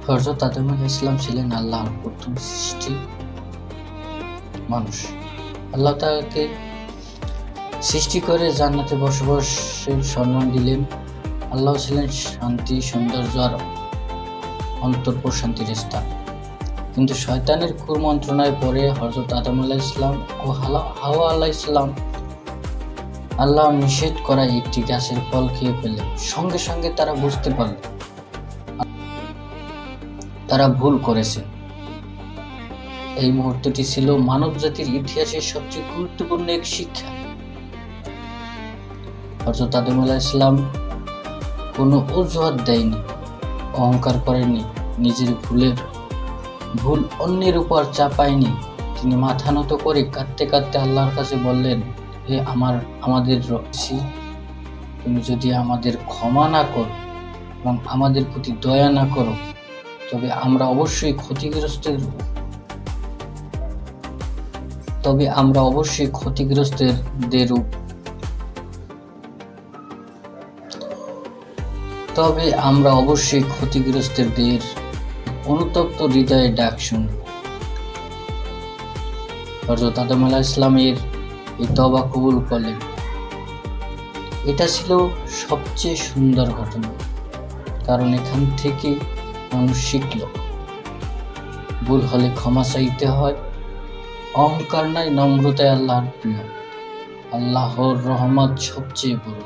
হযরত আদম আলাইহিস সালাম ছিলেন আল্লাহর প্রথম সৃষ্টি মানুষ। আল্লাহ তাকে সৃষ্টি করে জান্নাতে বসবাসের সম্মান দিলেন। আল্লাহ ছিলেন শান্তি, সৌন্দর্য আর অন্তর প্রশান্তির স্থান। কিন্তু শয়তানের কুমন্ত্রণায় পড়ে হযরত আদম আলাইহিস সালাম ও হাওয়া আলাইহিস সালাম আল্লাহ নিষেধ করা একটি গাছের ফল খেয়ে ফেললেন। সঙ্গে সঙ্গে তারা বুঝতে পারল তারা ভুল করেছে। এই মুহূর্তটি ছিল মানব জাতির ইতিহাসের সবচেয়ে গুরুত্বপূর্ণ এক শিক্ষা। হযরত আদম আলাইহিস সালাম কোনো অজুহাত দেয়নি, অহংকার করেনি, নিজের ভুল অন্যের উপর চাপায়নি। তিনি মাথা নত করে কাঁদতে কাঁদতে আল্লাহর কাছে বললেন, হে আমাদের রক্ষী, তুমি যদি আমাদের ক্ষমা না করো এবং আমাদের প্রতি দয়া না করো, তবে আমরা অবশ্যই ক্ষতিগ্রস্তদের অনুতপ্ত হৃদয়ে ডাক শুনব। হযরত আদম আলাইহিস সালামের এই তওবা কবুল করলেন। এটা ছিল সবচেয়ে সুন্দর ঘটনা, কারণ এখান থেকে মানুষ শিখল ভুল হলে ক্ষমা চাইতে হয়, অহংকার নাই, নম্রতায় আল্লাহর প্রিয়। আল্লাহর রহমত সবচেয়ে বড়।